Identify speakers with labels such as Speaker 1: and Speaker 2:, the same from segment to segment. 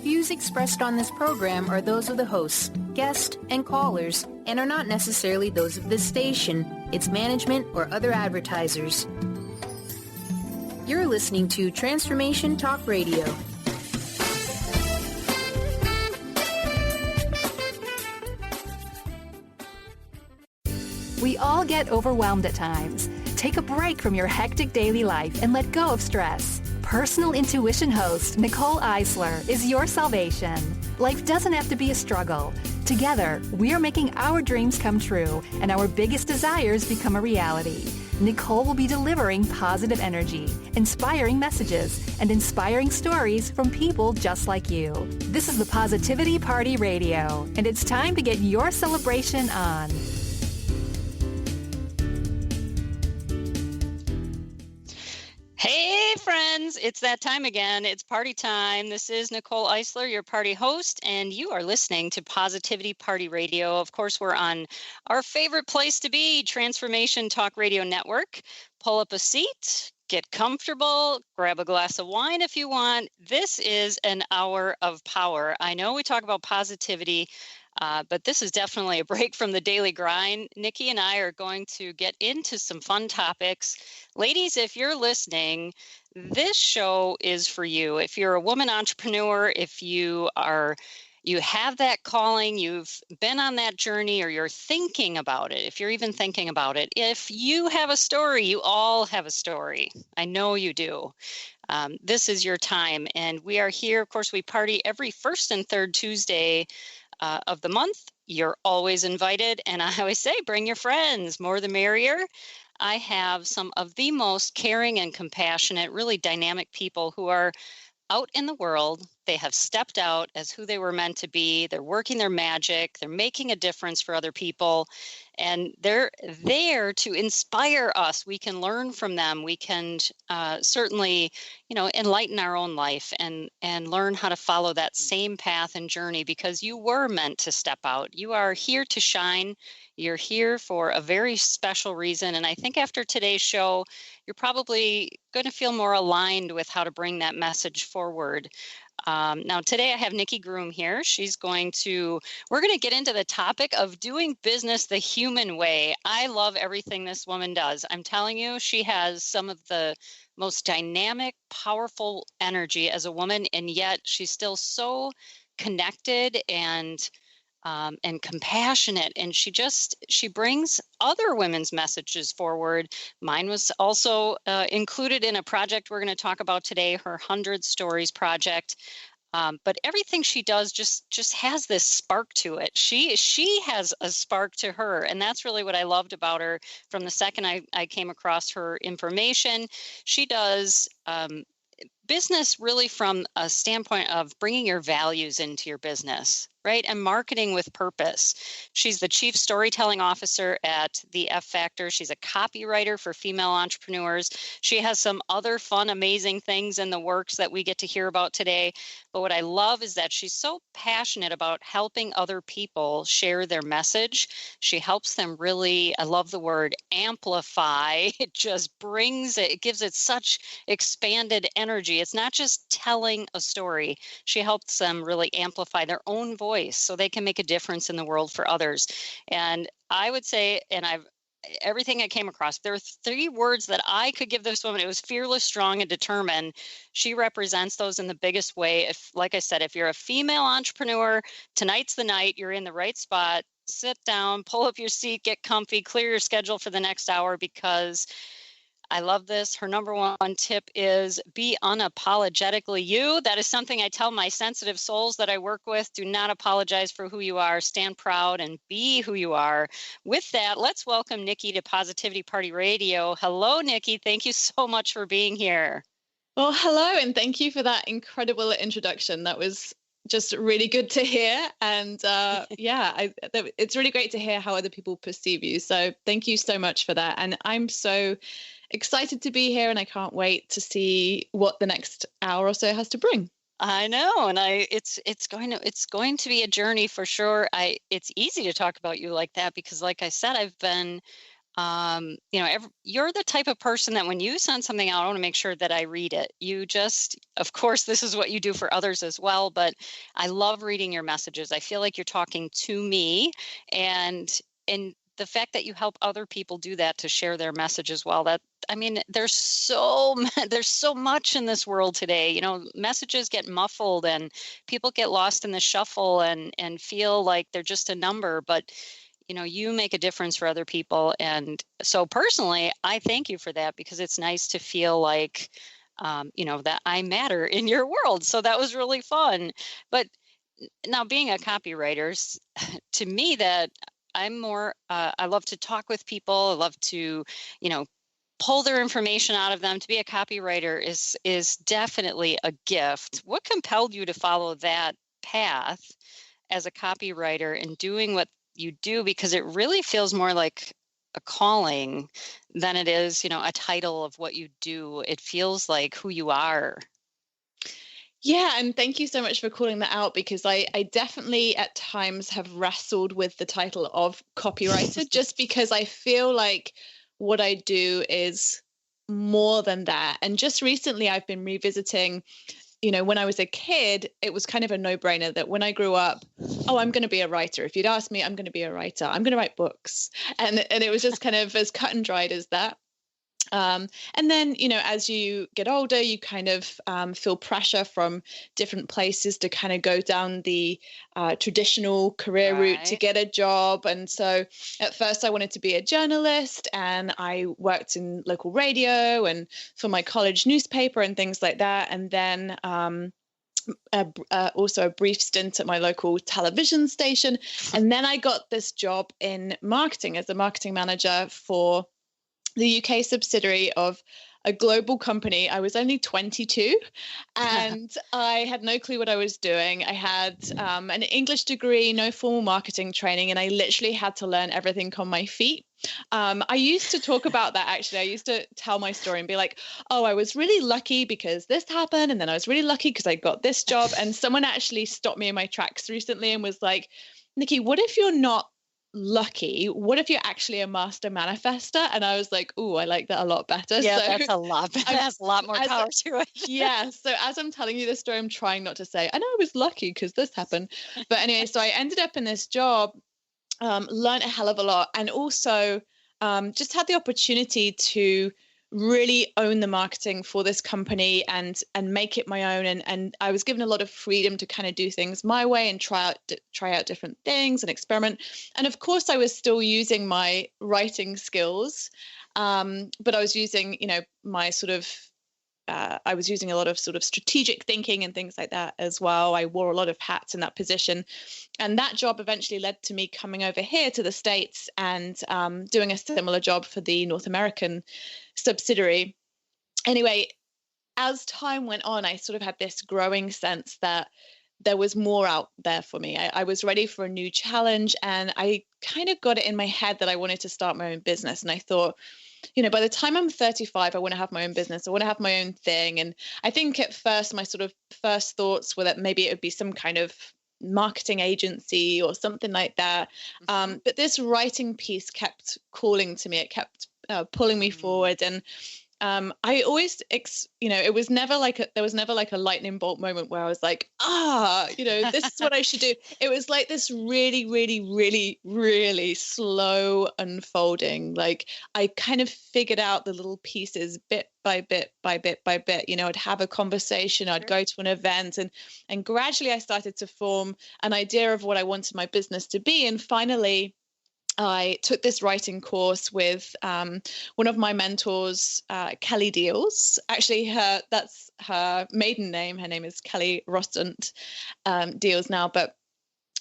Speaker 1: Views expressed on this program are those of the hosts, guests, and callers, and are not necessarily those of this station, its management, or other advertisers. You're listening to Transformation Talk Radio.
Speaker 2: We all get overwhelmed at times. Take a break from your hectic daily life and let go of stress. Personal Intuition host Nicole Eisler is your salvation. Life doesn't have to be a struggle. Together, we are making our dreams come true and our biggest desires become a reality. Nicole will be delivering positive energy, inspiring messages, and inspiring stories from people just like you. This is the Positivity Party Radio, and it's time to get your celebration on.
Speaker 3: Hey friends, it's that time again. It's party time. This is Nicole Eisler, your party host, and you are listening to Positivity Party Radio. Of course, we're on our favorite place to be, Transformation Talk Radio Network. Pull up a seat, get comfortable, grab a glass of wine if you want. This is an hour of power. I know we talk about positivity, but this is definitely a break from the daily grind. Nikki and I are going to get into some fun topics. Ladies, if you're listening, this show is for you. If you're a woman entrepreneur, if you have that calling, you've been on that journey, or you're thinking about it, if you're even thinking about it, if you have a story, you all have a story. I know you do. This is your time. And we are here. Of course, we party every first and third Tuesday of the month. You're always invited. And I always say, bring your friends, more the merrier. I have some of the most caring and compassionate, really dynamic people who are out in the world. They have stepped out as who they were meant to be. They're working their magic. They're making a difference for other people. And they're there to inspire us. We can learn from them. We can certainly, enlighten our own life and learn how to follow that same path and journey, because you were meant to step out. You are here to shine. You're here for a very special reason. And I think after today's show, you're probably going to feel more aligned with how to bring that message forward. Now, today I have Nikki Groom here. We're going to get into the topic of doing business the human way. I love everything this woman does. I'm telling you, she has some of the most dynamic, powerful energy as a woman, and yet she's still so connected and compassionate, and she brings other women's messages forward. Mine was also included in a project we're going to talk about today, her 100 Stories project. But everything she does just has this spark to it. She has a spark to her, and that's really what I loved about her from the second I came across her information. She does business really from a standpoint of bringing your values into your business, right? And marketing with purpose. She's the chief storytelling officer at the F Factor. She's a copywriter for female entrepreneurs. She has some other fun, amazing things in the works that we get to hear about today. But what I love is that she's so passionate about helping other people share their message. She helps them really, I love the word amplify. It just it gives it such expanded energy. It's not just telling a story. She helps them really amplify their own voice so they can make a difference in the world for others. And I would say, everything I came across, there are 3 words that I could give this woman. It was fearless, strong, and determined. She represents those in the biggest way. Like I said, if you're a female entrepreneur, tonight's the night. You're in the right spot. Sit down, pull up your seat, get comfy, clear your schedule for the next hour, because I love this. Her number 1 tip is be unapologetically you. That is something I tell my sensitive souls that I work with. Do not apologize for who you are. Stand proud and be who you are. With that, let's welcome Nikki to Positivity Party Radio. Hello, Nikki. Thank you so much for being here.
Speaker 4: Well, hello, and thank you for that incredible introduction. That was just really good to hear. And it's really great to hear how other people perceive you. So thank you so much for that. And I'm so excited to be here, and I can't wait to see what the next hour or so has to bring.
Speaker 3: I know, and it's going to be a journey for sure. It's easy to talk about you like that because, like I said, I've been you're the type of person that when you send something out, I want to make sure that I read it. You just, of course, this is what you do for others as well, but I love reading your messages. I feel like you're talking to me, and the fact that you help other people do that, to share their message as well. There's there's so much in this world today. Messages get muffled and people get lost in the shuffle and feel like they're just a number, but you make a difference for other people. And so personally, I thank you for that, because it's nice to feel like, that I matter in your world. So that was really fun. But now, being a copywriter, to me, that I'm more, I love to talk with people. I love to, pull their information out of them. To be a copywriter is definitely a gift. What compelled you to follow that path as a copywriter and doing what you do? Because it really feels more like a calling than it is, a title of what you do. It feels like who you are.
Speaker 4: Yeah, and thank you so much for calling that out, because I definitely at times have wrestled with the title of copywriter just because I feel like what I do is more than that. And just recently I've been revisiting, when I was a kid, it was kind of a no-brainer that when I grew up, I'm going to be a writer. If you'd asked me, I'm going to be a writer. I'm going to write books. And it was just kind of as cut and dried as that. And then, as you get older, you kind of feel pressure from different places to kind of go down the traditional career route to get a job. And so at first I wanted to be a journalist, and I worked in local radio and for my college newspaper and things like that. And then also a brief stint at my local television station. And then I got this job in marketing as a marketing manager for the UK subsidiary of a global company. I was only 22 and I had no clue what I was doing. I had an English degree, no formal marketing training, and I literally had to learn everything on my feet. I used to talk about that, actually. I used to tell my story and be like, I was really lucky because this happened, and then I was really lucky because I got this job. And someone actually stopped me in my tracks recently and was like, Nikki, what if you're not lucky? What if you're actually a master manifester? And I was like, I like that a lot better.
Speaker 3: Yeah, so that's a lot. That has a lot more power to it.
Speaker 4: Yeah. So as I'm telling you this story, I'm trying not to say, I know I was lucky because this happened. But anyway, so I ended up in this job, learned a hell of a lot, and also just had the opportunity to really own the marketing for this company and make it my own. And I was given a lot of freedom to kind of do things my way and try out different things and experiment. And of course, I was still using my writing skills, but I was using, my sort of I was using a lot of sort of strategic thinking and things like that as well. I wore a lot of hats in that position. And that job eventually led to me coming over here to the States and doing a similar job for the North American subsidiary. Anyway, as time went on, I sort of had this growing sense that there was more out there for me. I was ready for a new challenge, and I kind of got it in my head that I wanted to start my own business. And I thought, by the time I'm 35, I want to have my own business. I want to have my own thing. And I think at first, my sort of first thoughts were that maybe it would be some kind of marketing agency or something like that. But this writing piece kept calling to me. It kept pulling me forward. And I always, it was never there was never like a lightning bolt moment where I was like, this is what I should do. It was like this really, really, really, really slow unfolding. Like I kind of figured out the little pieces bit by bit by bit by bit. I'd have a conversation, I'd go to an event, and gradually I started to form an idea of what I wanted my business to be. And finally, I took this writing course with one of my mentors, Kelly Deals. Actually, that's her maiden name. Her name is Kelly Rostant Deals now, but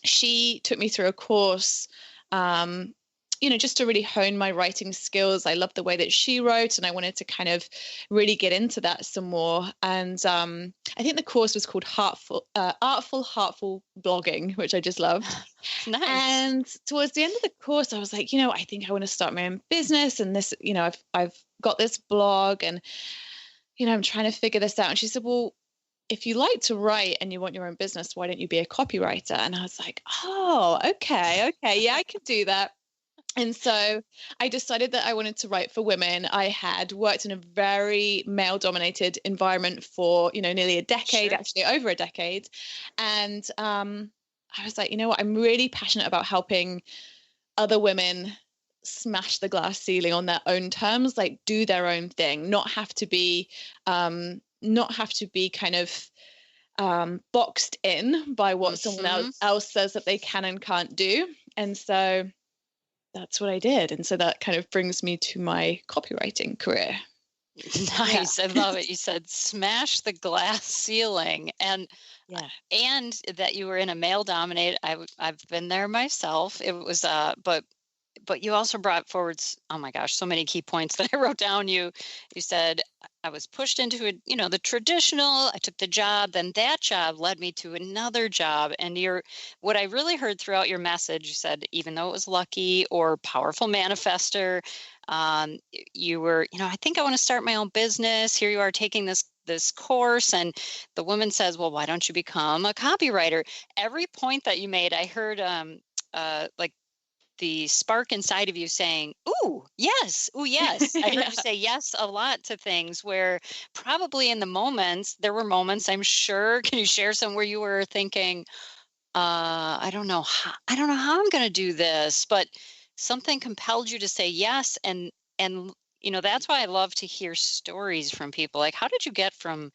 Speaker 4: she took me through a course, just to really hone my writing skills. I loved the way that she wrote, and I wanted to kind of really get into that some more. And I think the course was called Artful Heartful Blogging, which I just loved.
Speaker 3: Nice.
Speaker 4: And towards the end of the course, I was like, I think I want to start my own business. And this, I've got this blog, and, I'm trying to figure this out. And she said, well, if you like to write and you want your own business, why don't you be a copywriter? And I was like, oh, okay. Yeah, I could do that. And so I decided that I wanted to write for women. I had worked in a very male-dominated environment for, nearly a decade, actually over a decade. And I was like, you know what, I'm really passionate about helping other women smash the glass ceiling on their own terms, like do their own thing, not have to be kind of boxed in by what someone else says that they can and can't do. And so that's what I did. And so that kind of brings me to my copywriting career.
Speaker 3: Nice. Yeah. I love it. You said smash the glass ceiling, and that you were in a male dominated. I've been there myself. It was but you also brought forward, oh my gosh, so many key points that I wrote down. You said I was pushed into the traditional, I took the job, then that job led me to another job. And what I really heard throughout your message, you said, even though it was lucky or powerful manifester, you were, I think I want to start my own business. Here you are taking this course, and the woman says, well, why don't you become a copywriter? Every point that you made, I heard like the spark inside of you saying, ooh, yes. I heard you say yes a lot to things where probably in the moments, there were moments, I'm sure, can you share some where you were thinking, I don't know how I'm going to do this, but something compelled you to say yes. And that's why I love to hear stories from people. Like, how did you get from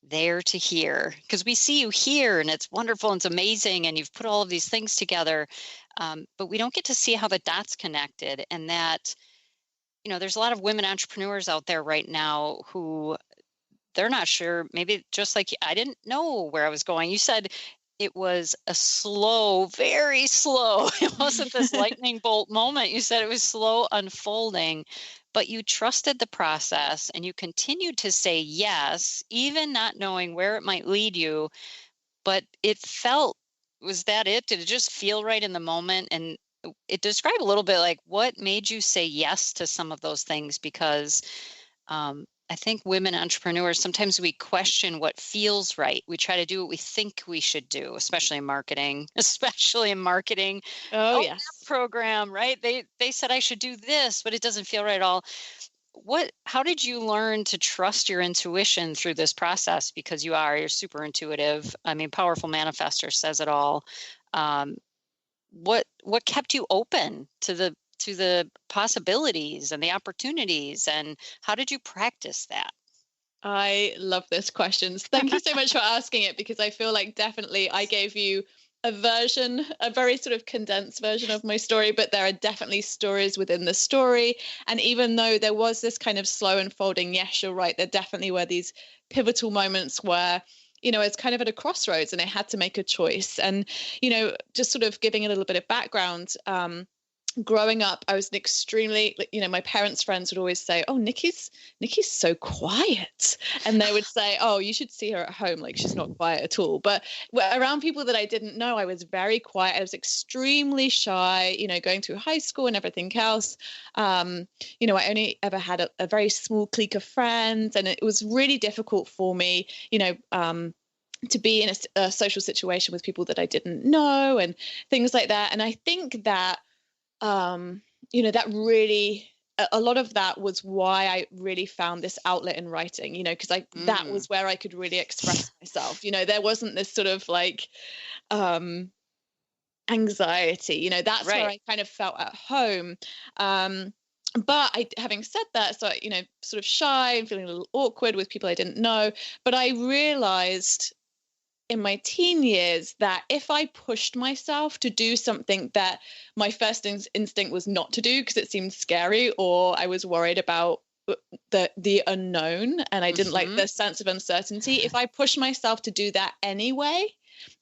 Speaker 3: there to here? Because we see you here and it's wonderful and it's amazing and you've put all of these things together, but we don't get to see how the dots connected. And that, there's a lot of women entrepreneurs out there right now who they're not sure, maybe just like I didn't know where I was going. You said it was a slow, very slow. It wasn't this lightning bolt moment. You said it was slow unfolding, but you trusted the process and you continued to say yes, even not knowing where it might lead you. But was that it? Did it just feel right in the moment? And it described a little bit like what made you say yes to some of those things, because I think women entrepreneurs, sometimes we question what feels right. We try to do what we think we should do, especially in marketing.
Speaker 4: Oh, yes.
Speaker 3: That program, right? They said I should do this, but it doesn't feel right at all. How did you learn to trust your intuition through this process? Because you're super intuitive. I mean, powerful manifester says it all. What kept you open to the possibilities and the opportunities, and how did you practice that?
Speaker 4: I love this question. Thank you so much for asking it, because I feel like definitely I gave you a very sort of condensed version of my story, but there are definitely stories within the story. And even though there was this kind of slow unfolding, yes, you're right, there definitely were these pivotal moments where it's kind of at a crossroads and I had to make a choice. And, just sort of giving a little bit of background, growing up, I was an extremely, my parents' friends would always say, oh, Nikki's so quiet. And they would say, oh, you should see her at home. Like, she's not quiet at all. But around people that I didn't know, I was very quiet. I was extremely shy, going through high school and everything else. I only ever had a very small clique of friends. And it was really difficult for me, to be in a social situation with people that I didn't know and things like that. And I think that, that really, a lot of that was why I really found this outlet in writing, because that was where I could really express myself. There wasn't this sort of like, anxiety, that's right. Where I kind of felt at home. But having said that, so, sort of shy and feeling a little awkward with people I didn't know, but I realized in my teen years that if I pushed myself to do something that my first instinct was not to do because it seemed scary, or I was worried about the unknown and I didn't like the sense of uncertainty, if I pushed myself to do that anyway,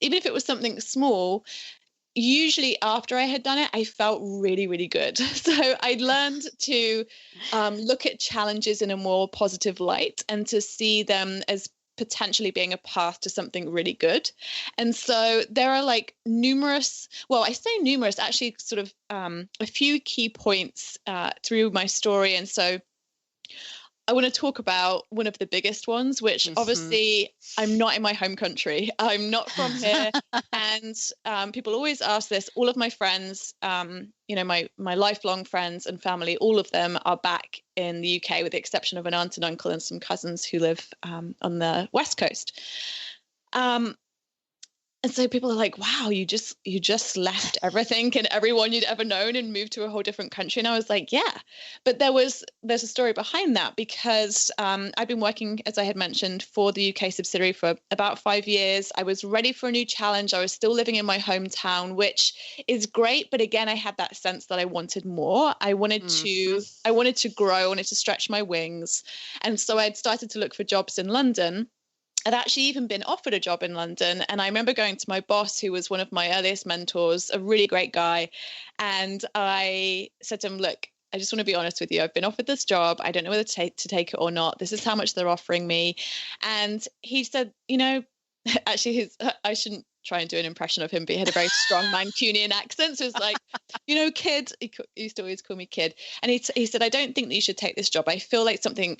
Speaker 4: even if it was something small, usually after I had done it, I felt really, really good. So I learned to look at challenges in a more positive light and to see them as potentially being a path to something really good. And so there are like actually sort of a few key points through my story. And so I want to talk about one of the biggest ones, which obviously I'm not in my home country. I'm not from here. And people always ask this. All of my friends, my lifelong friends and family, all of them are back in the UK, with the exception of an aunt and uncle and some cousins who live on the West Coast. And so people are like, wow, you just left everything and everyone you'd ever known and moved to a whole different country. And I was like, yeah. But there's a story behind that, because I've been working, as I had mentioned, for the UK subsidiary for about 5 years. I was ready for a new challenge. I was still living in my hometown, which is great. But again, I had that sense that I wanted more. I wanted to grow. I wanted to stretch my wings. And so I'd started to look for jobs in London. I'd actually even been offered a job in London. And I remember going to my boss, who was one of my earliest mentors, a really great guy. And I said to him, look, I just want to be honest with you. I've been offered this job. I don't know whether to take it or not. This is how much they're offering me. And he said, actually, I shouldn't try and do an impression of him, but he had a very strong Mancunian accent. So it was like, kid, he used to always call me kid. And he said, I don't think that you should take this job. I feel like something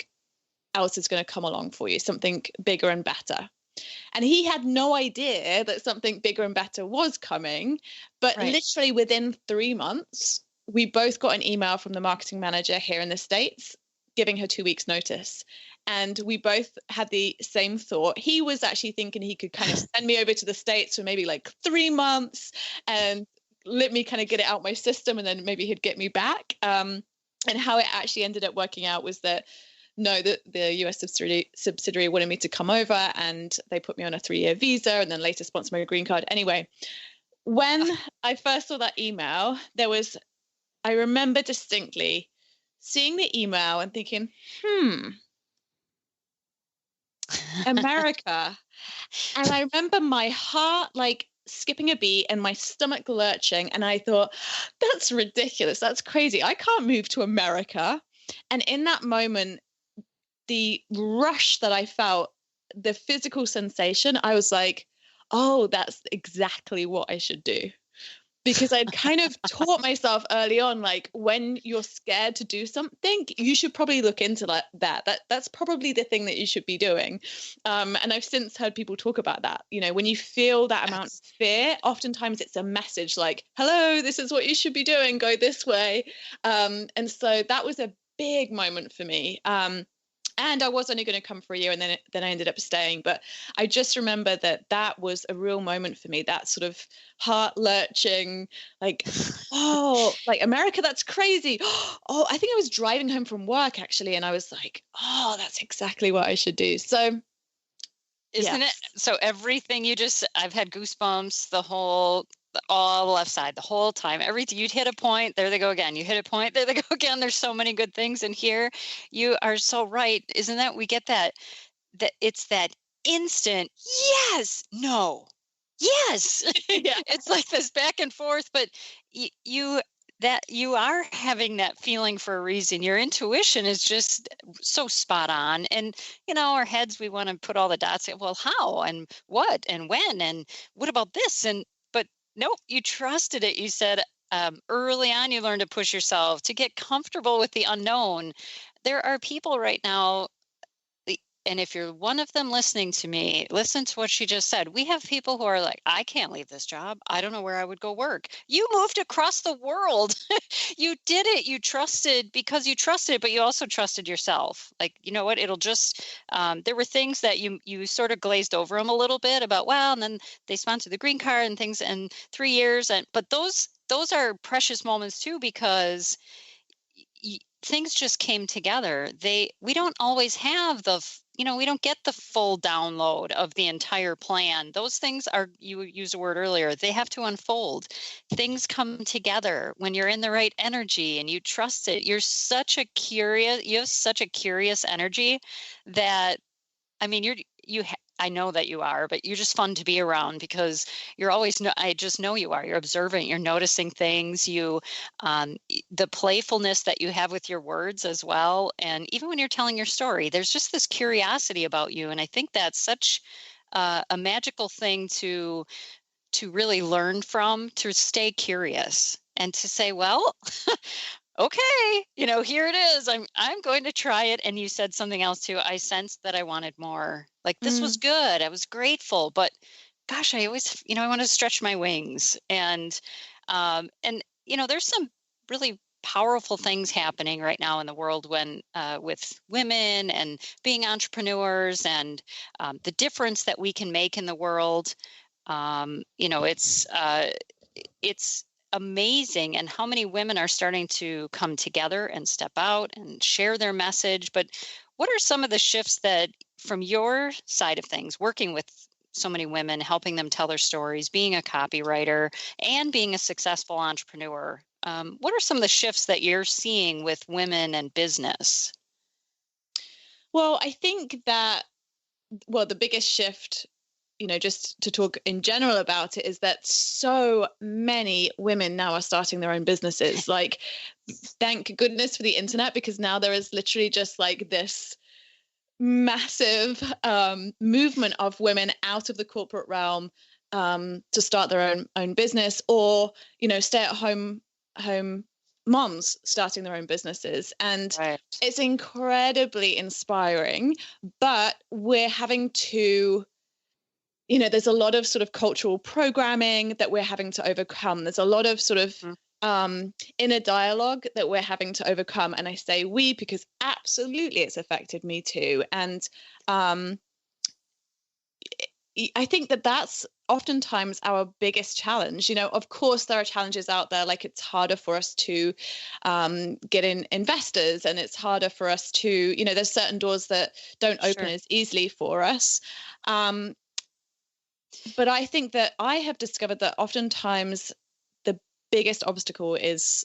Speaker 4: else is going to come along for you, something bigger and better. And he had no idea that something bigger and better was coming. But literally within 3 months, we both got an email from the marketing manager here in the States giving her 2 weeks notice. And we both had the same thought. He was actually thinking he could kind of send me over to the States for maybe like 3 months and let me kind of get it out my system, and then maybe he'd get me back. And how it actually ended up working out was that the US subsidiary wanted me to come over, and they put me on a 3-year visa and then later sponsored my green card. Anyway, when I first saw that email, I remember distinctly seeing the email and thinking, America. And I remember my heart like skipping a beat and my stomach lurching. And I thought, that's ridiculous. That's crazy. I can't move to America. And in that moment, the rush that I felt, the physical sensation, I was like, oh, that's exactly what I should do. Because I'd kind of taught myself early on, like, when you're scared to do something, you should probably look into that. That's probably the thing that you should be doing. And I've since heard people talk about that. When you feel that amount of fear, oftentimes it's a message like, hello, this is what you should be doing. Go this way. And so that was a big moment for me. And I was only going to come for a year, and then I ended up staying. But I just remember that was a real moment for me, that sort of heart lurching, like, oh, like, America, that's crazy. Oh, I think I was driving home from work, actually. And I was like, oh, that's exactly what I should do. So
Speaker 3: Isn't it? So everything I've had goosebumps all the left side the whole time. Everything you'd hit a point, there they go again. You hit a point, there they go again. There's so many good things in here. You are so right. Isn't that we get that it's that instant yes, no, yes.
Speaker 4: Yeah.
Speaker 3: It's like this back and forth, but you are having that feeling for a reason. Your intuition is just so spot on. And, our heads, we want to put all the dots. Well, how and what and when and what about this? But nope, you trusted it. You said early on, you learned to push yourself, to get comfortable with the unknown. There are people right now, and if you're one of them listening to me, listen to what she just said. We have people who are like, I can't leave this job. I don't know where I would go work. You moved across the world. You did it. You trusted because you trusted it, but you also trusted yourself. Like, you know what? It'll just, there were things that you sort of glazed over them a little bit about, well, and then they sponsored the green card and things in 3 years. But those are precious moments too, because things just came together. We don't always have we don't get the full download of the entire plan. Those things are, you used a word earlier, they have to unfold. Things come together when you're in the right energy and you trust it. You have such a curious energy that, I mean, I know that you are, but you're just fun to be around because you're always, I just know you are. You're observant, you're noticing things, the playfulness that you have with your words as well. And even when you're telling your story, there's just this curiosity about you. And I think that's such a magical thing to really learn from, to stay curious and to say, well, okay, here it is. I'm going to try it. And you said something else too. I sensed that I wanted more. Like, this was good. I was grateful, but gosh, I always, I want to stretch my wings. And there's some really powerful things happening right now in the world with women and being entrepreneurs, and the difference that we can make in the world. It's amazing, and how many women are starting to come together and step out and share their message. But what are some of the shifts that, from your side of things, working with so many women, helping them tell their stories, being a copywriter and being a successful entrepreneur, what are some of the shifts that you're seeing with women and business?
Speaker 4: Well, I think that, the biggest shift, just to talk in general about it, is that so many women now are starting their own businesses. Like, thank goodness for the internet, because now there is literally just like this massive movement of women out of the corporate realm to start their own business, or stay at home moms starting their own businesses. And
Speaker 3: Right.
Speaker 4: It's incredibly inspiring, but we're having to, there's a lot of sort of cultural programming that we're having to overcome. There's a lot of sort of inner dialogue that we're having to overcome. And I say we because absolutely it's affected me too. And I think that that's oftentimes our biggest challenge. Of course, there are challenges out there, like it's harder for us to get in investors, and it's harder for us to, there's certain doors that don't open as easily for us. But I think that I have discovered that oftentimes the biggest obstacle is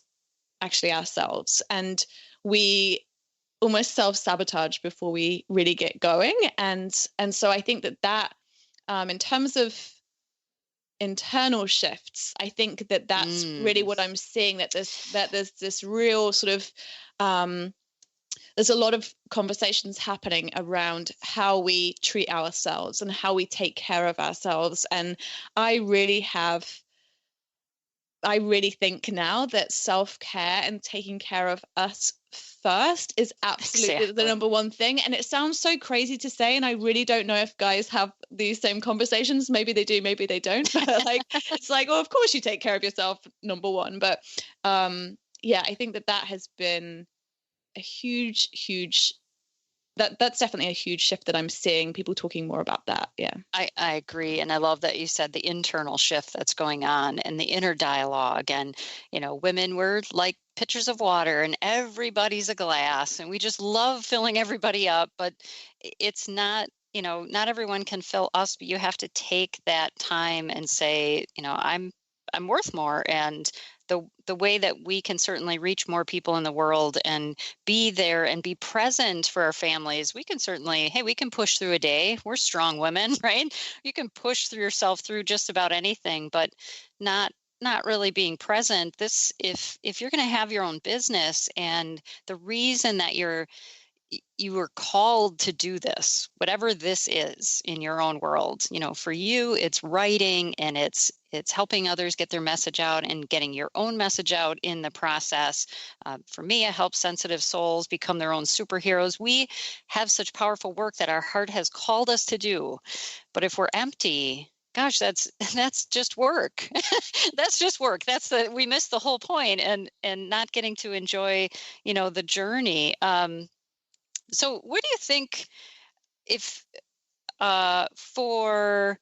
Speaker 4: actually ourselves, and we almost self-sabotage before we really get going. And so I think that in terms of internal shifts, I think that that's really what I'm seeing, that there's this real sort of there's a lot of conversations happening around how we treat ourselves and how we take care of ourselves. And I really think now that self-care and taking care of us first is absolutely the number one thing. And it sounds so crazy to say, and I really don't know if guys have these same conversations. Maybe they do, maybe they don't. But it's like, well, of course you take care of yourself, number one. But I think that has been a huge that's definitely a huge shift that I'm seeing, people talking more about that. Yeah,
Speaker 3: I agree. And I love that you said the internal shift that's going on and the inner dialogue. And, women, we're like pitchers of water and everybody's a glass, and we just love filling everybody up. But it's not, not everyone can fill us, but you have to take that time and say, I'm worth more. And the way that we can certainly reach more people in the world and be there and be present for our families, we can certainly, we can push through a day. We're strong women, right? You can push through yourself through just about anything, but not really being present. If you're going to have your own business, and the reason that you were called to do this, whatever this is in your own world, for you, it's writing, and it's helping others get their message out and getting your own message out in the process. For me, it helps sensitive souls become their own superheroes. We have such powerful work that our heart has called us to do. But if we're empty, gosh, that's just work. That's just work. We miss the whole point, and not getting to enjoy, the journey. So what do you think, if for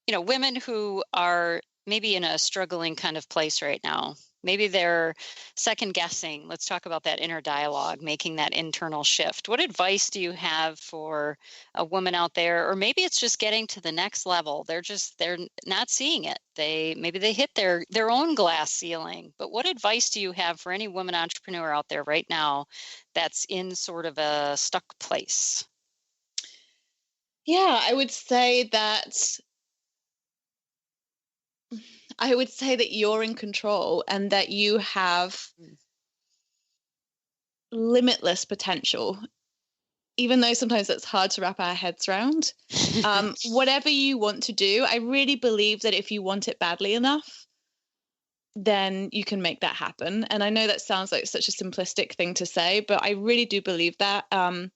Speaker 3: women who are maybe in a struggling kind of place right now, maybe they're second guessing, let's talk about that inner dialogue, making that internal shift. What advice do you have for a woman out there? Or maybe it's just getting to the next level. They're not seeing it. Maybe they hit their own glass ceiling. But what advice do you have for any woman entrepreneur out there right now that's in sort of a stuck place?
Speaker 4: Yeah, I would say that you're in control, and that you have limitless potential, even though sometimes it's hard to wrap our heads around. Whatever you want to do, I really believe that if you want it badly enough, then you can make that happen. And I know that sounds like such a simplistic thing to say, but I really do believe that. And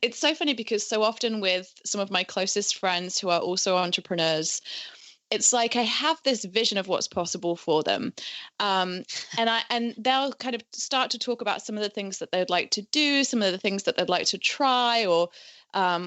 Speaker 4: it's so funny because so often with some of my closest friends who are also entrepreneurs, it's like I have this vision of what's possible for them. And they'll kind of start to talk about some of the things that they'd like to do, some of the things that they'd like to try, or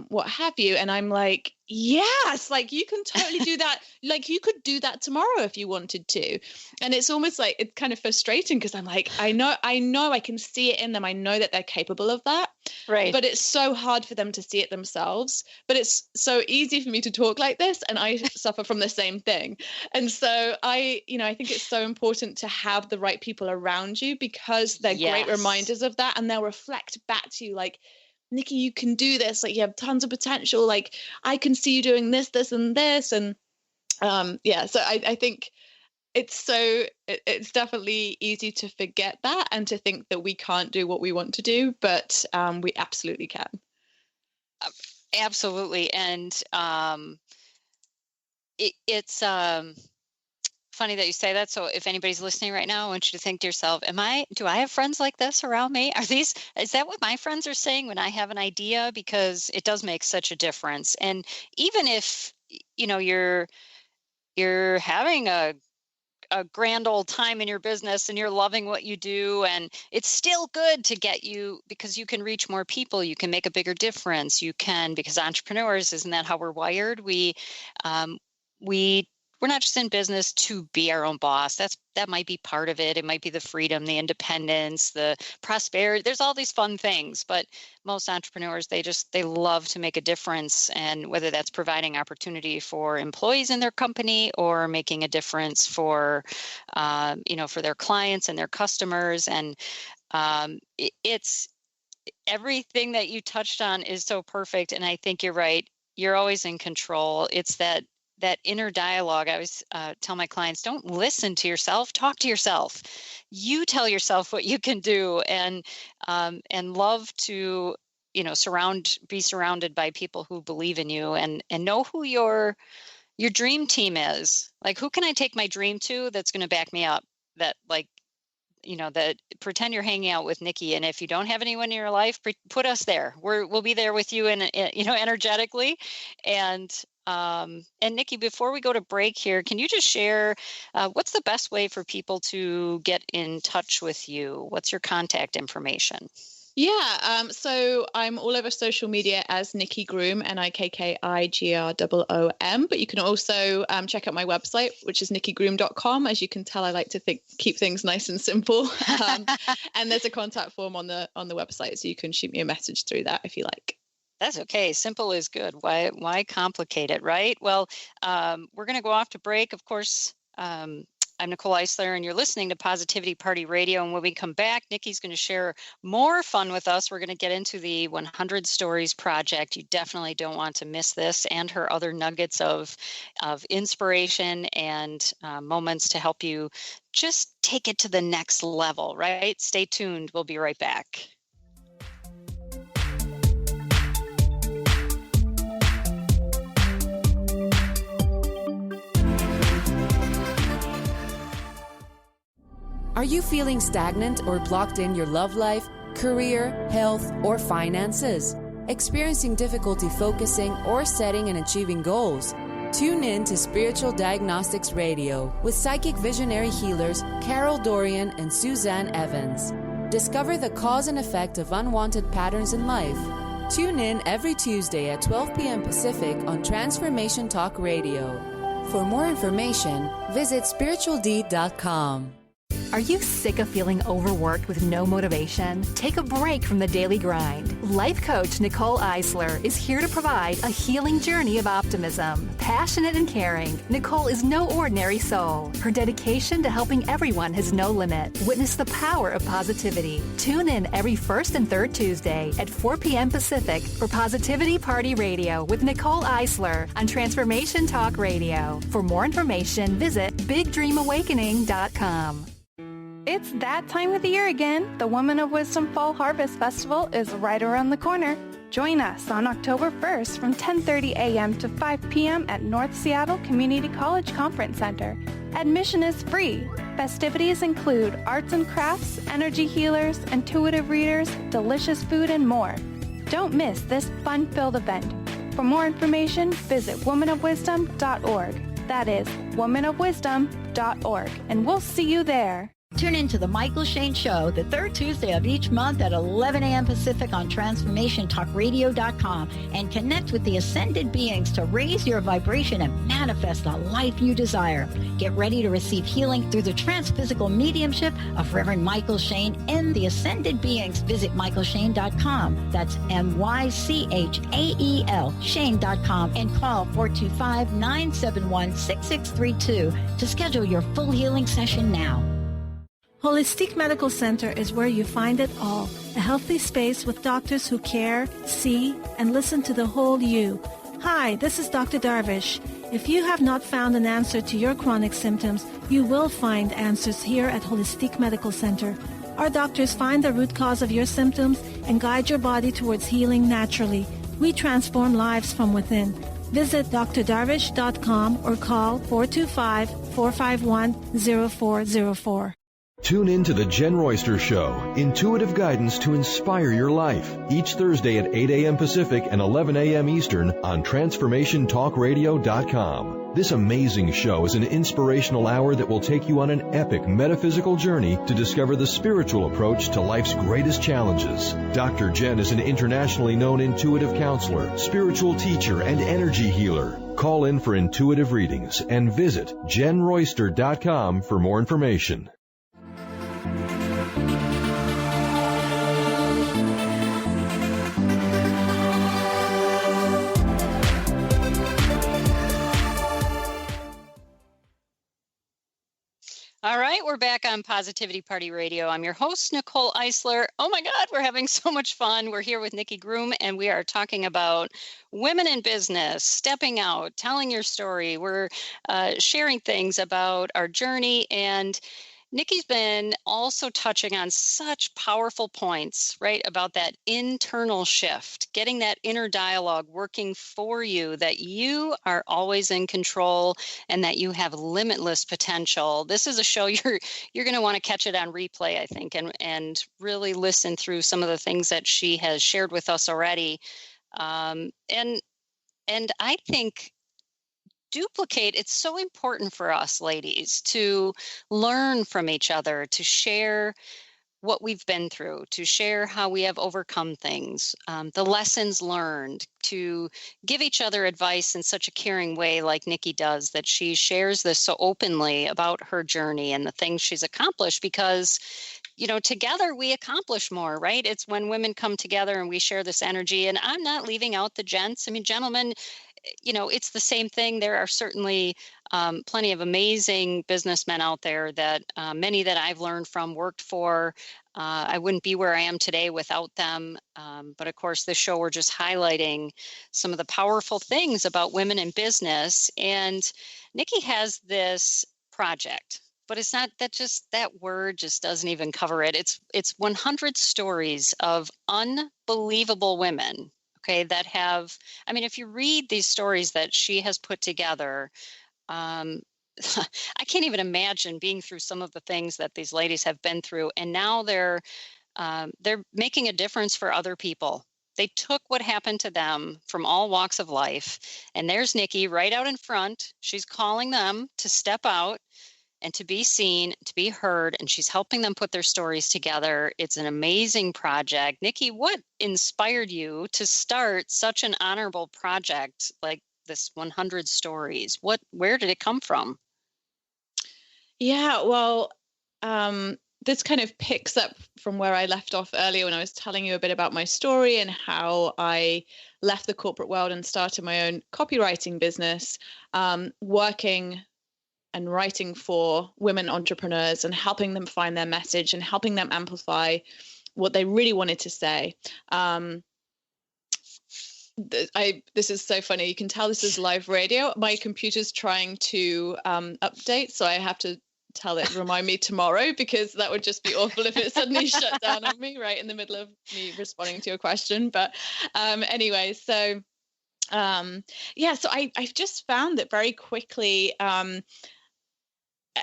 Speaker 4: what have you. And I'm like, yes, like you can totally do that. Like you could do that tomorrow if you wanted to. And it's almost like, it's kind of frustrating because I'm like, I know I can see it in them. I know that they're capable of that.
Speaker 3: Right.
Speaker 4: But it's so hard for them to see it themselves. But it's so easy for me to talk like this, and I suffer from the same thing. And so I think it's so important to have the right people around you, because they're great reminders of that, and they'll reflect back to you like, Nikki, you can do this. Like you have tons of potential. Like I can see you doing this, this, and this. And so I think it's definitely easy to forget that and to think that we can't do what we want to do, but we absolutely can.
Speaker 3: Absolutely. And it's funny that you say that. So if anybody's listening right now, I want you to think to yourself, do I have friends like this around me? Is that what my friends are saying when I have an idea? Because it does make such a difference. And even if, you're having a grand old time in your business and you're loving what you do, and it's still good to get you, because you can reach more people, you can make a bigger difference. You can, because entrepreneurs, isn't that how we're wired? We're not just in business to be our own boss. That might be part of it. It might be the freedom, the independence, the prosperity. There's all these fun things, but most entrepreneurs, they love to make a difference. And whether that's providing opportunity for employees in their company or making a difference for, for their clients and their customers. And it's everything that you touched on is so perfect. And I think you're right. You're always in control. It's that inner dialogue. I always tell my clients, don't listen to yourself, talk to yourself. You tell yourself what you can do, and love to, be surrounded by people who believe in you, and know who your dream team is. Like, who can I take my dream to that's going to back me up? That that pretend you're hanging out with Nikki, and if you don't have anyone in your life, put us there. We'll be there with you, and energetically. And Nikki, before we go to break here, can you just share what's the best way for people to get in touch with you? What's your contact information?
Speaker 4: Yeah, so I'm all over social media as Nikki Groom, NIKKIGROOM. But you can also check out my website, which is nikkigroom.com. As you can tell, I like to keep things nice and simple. And there's a contact form on the website, so you can shoot me a message through that if you like.
Speaker 3: That's okay. Simple is good. Why complicate it, right? Well, we're going to go off to break. Of course, I'm Nicole Eisler, and you're listening to Positivity Party Radio. And when we come back, Nikki's going to share more fun with us. We're going to get into the 100 Stories Project. You definitely don't want to miss this, and her other nuggets of inspiration and moments to help you just take it to the next level, right? Stay tuned. We'll be right back.
Speaker 5: Are you feeling stagnant or blocked in your love life, career, health, or finances? Experiencing difficulty focusing or setting and achieving goals? Tune in to Spiritual Diagnostics Radio with psychic visionary healers Carol Dorian and Suzanne Evans. Discover the cause and effect of unwanted patterns in life. Tune in every Tuesday at 12 p.m. Pacific on Transformation Talk Radio. For more information, visit spiritualdeed.com.
Speaker 2: Are you sick of feeling overworked with no motivation? Take a break from the daily grind. Life coach Nicole Eisler is here to provide a healing journey of optimism. Passionate and caring, Nicole is no ordinary soul. Her dedication to helping everyone has no limit. Witness the power of positivity. Tune in every first and third Tuesday at 4 p.m. Pacific for Positivity Party Radio with Nicole Eisler on Transformation Talk Radio. For more information, visit BigDreamAwakening.com.
Speaker 6: It's that time of the year again. The Woman of Wisdom Fall Harvest Festival is right around the corner. Join us on October 1st from 10:30 a.m. to 5 p.m. at North Seattle Community College Conference Center. Admission is free. Festivities include arts and crafts, energy healers, intuitive readers, delicious food, and more. Don't miss this fun-filled event. For more information, visit womanofwisdom.org. That is womanofwisdom.org, and we'll see you there.
Speaker 7: Tune in to The Michael Shane Show the third Tuesday of each month at 11 a.m. Pacific on TransformationTalkRadio.com and connect with the ascended beings to raise your vibration and manifest the life you desire. Get ready to receive healing through the transphysical mediumship of Reverend Michael Shane and the ascended beings. Visit MichaelShane.com. That's MyChael, Shane.com, and call 425-971-6632 to schedule your full healing session now.
Speaker 8: Holistic Medical Center is where you find it all. A healthy space with doctors who care, see, and listen to the whole you. Hi, this is Dr. Darvish. If you have not found an answer to your chronic symptoms, you will find answers here at Holistic Medical Center. Our doctors find the root cause of your symptoms and guide your body towards healing naturally. We transform lives from within. Visit drdarvish.com or call 425-451-0404.
Speaker 9: Tune in to The Jen Royster Show, intuitive guidance to inspire your life, each Thursday at 8 a.m. Pacific and 11 a.m. Eastern on TransformationTalkRadio.com. This amazing show is an inspirational hour that will take you on an epic metaphysical journey to discover the spiritual approach to life's greatest challenges. Dr. Jen is an internationally known intuitive counselor, spiritual teacher, and energy healer. Call in for intuitive readings and visit JenRoyster.com for more information.
Speaker 3: All right, we're back on Positivity Party Radio. I'm your host, Nicole Eisler. Oh my God, we're having so much fun. We're here with Nikki Groom, and we are talking about women in business, stepping out, telling your story. We're sharing things about our journey, and Nikki's been also touching on such powerful points, right, about that internal shift, getting that inner dialogue working for you, that you are always in control and that you have limitless potential. This is a show you're going to want to catch it on replay, I think, and really listen through some of the things that she has shared with us already. And I think duplicate, it's so important for us ladies to learn from each other, to share what we've been through, to share how we have overcome things, the lessons learned, to give each other advice in such a caring way like Nikki does, that she shares this so openly about her journey and the things she's accomplished, because together we accomplish more, right? It's when women come together and we share this energy. And I'm not leaving out the gents. I mean, gentlemen, it's the same thing. There are certainly plenty of amazing businessmen out there that many that I've learned from, worked for. I wouldn't be where I am today without them. But of course, this show, we're just highlighting some of the powerful things about women in business. And Nikki has this project, but it's not that word just doesn't even cover it. It's 100 stories of unbelievable women. Okay, that have, I mean, if you read these stories that she has put together, I can't even imagine being through some of the things that these ladies have been through. And now they're making a difference for other people. They took what happened to them from all walks of life. And there's Nikki right out in front. She's calling them to step out and to be seen, to be heard, and she's helping them put their stories together. It's an amazing project. Nikki, what inspired you to start such an honorable project like this 100 stories? Where did it come from?
Speaker 4: Yeah, well, this kind of picks up from where I left off earlier when I was telling you a bit about my story and how I left the corporate world and started my own copywriting business, working and writing for women entrepreneurs and helping them find their message and helping them amplify what they really wanted to say. This is so funny. You can tell this is live radio. My computer's trying to update, so I have to tell it, remind me tomorrow, because that would just be awful if it suddenly shut down on me right in the middle of me responding to your question. But anyway, so so I've just found that very quickly,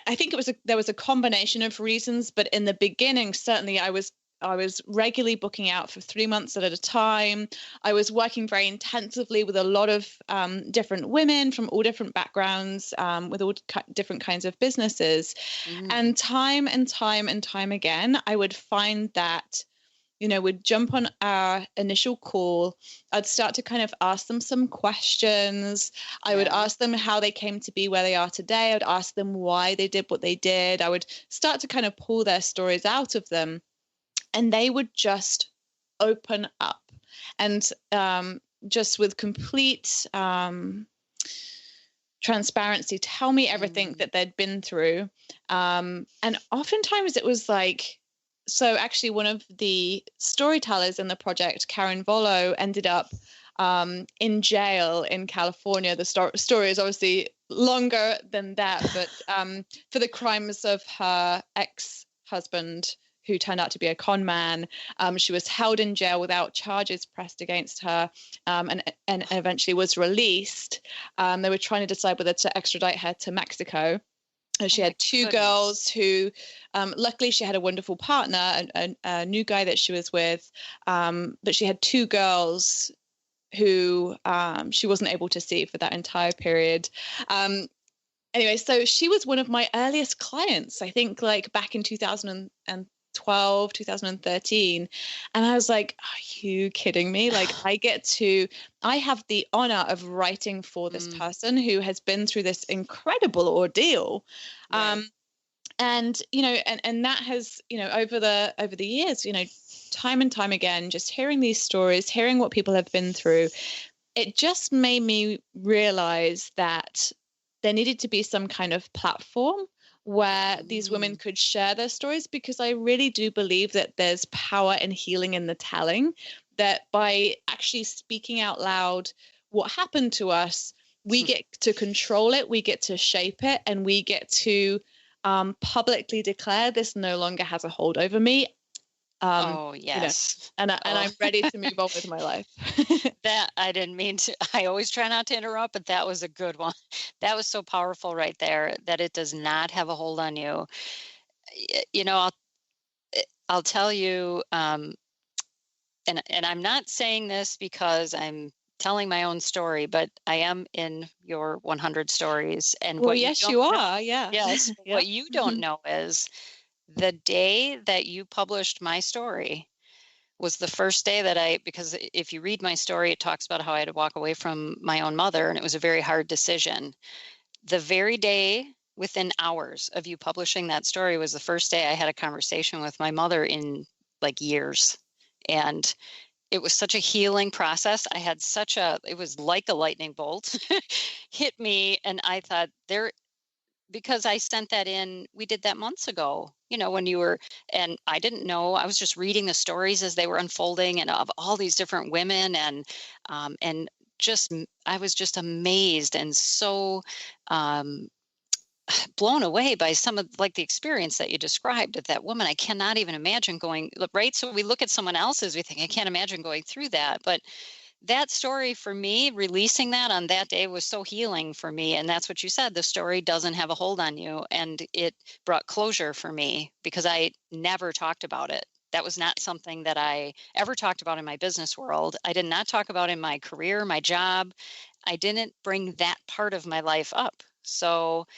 Speaker 4: I think there was a combination of reasons, but in the beginning, certainly I was regularly booking out for 3 months at a time. I was working very intensively with a lot of different women from all different backgrounds, with all different kinds of businesses. And time again, I would find that, we'd jump on our initial call. I'd start to kind of ask them some questions. I would ask them how they came to be where they are today. I would ask them why they did what they did. I would start to kind of pull their stories out of them. And they would just open up and just with complete transparency, tell me everything that they'd been through. And oftentimes it was like, so actually one of the storytellers in the project, Karen Volo, ended up in jail in California. The story is obviously longer than that, but for the crimes of her ex-husband, who turned out to be a con man. She was held in jail without charges pressed against her, and eventually was released. They were trying to decide whether to extradite her to Mexico. She had two girls who, luckily she had a wonderful partner, a new guy that she was with, but she had two girls who she wasn't able to see for that entire period. Anyway, so she was one of my earliest clients, I think, like back in 2012, 2013. And I was like, are you kidding me? Like, I have the honor of writing for this person who has been through this incredible ordeal. Right. And that has, over the years, time and time again, just hearing these stories, hearing what people have been through, it just made me realize that there needed to be some kind of platform where these women could share their stories, because I really do believe that there's power and healing in the telling, that by actually speaking out loud what happened to us, we get to control it, we get to shape it, and we get to publicly declare this no longer has a hold over me.
Speaker 3: Yes.
Speaker 4: And I'm ready to move on with my life.
Speaker 3: That I didn't mean to. I always try not to interrupt, but that was a good one. That was so powerful right there, that it does not have a hold on you. I'll tell you, and I'm not saying this because I'm telling my own story, but I am in your 100 stories. And
Speaker 4: you are. Yeah.
Speaker 3: Yes.
Speaker 4: Yeah.
Speaker 3: What you don't know is the day that you published my story was the first day that because if you read my story, it talks about how I had to walk away from my own mother, and it was a very hard decision. The very day, within hours of you publishing that story, was the first day I had a conversation with my mother in like years. And it was such a healing process. It was like a lightning bolt hit me. And I thought because I sent that in, we did that months ago, when you were, and I didn't know, I was just reading the stories as they were unfolding, and of all these different women, and I was just amazed and so blown away by some of like the experience that you described of that woman. I cannot even imagine going, right? So we look at someone else's, we think, I can't imagine going through that. But that story for me, releasing that on that day, was so healing for me. And that's what you said. The story doesn't have a hold on you. And it brought closure for me, because I never talked about it. That was not something that I ever talked about in my business world. I did not talk about in my career, my job. I didn't bring that part of my life up. So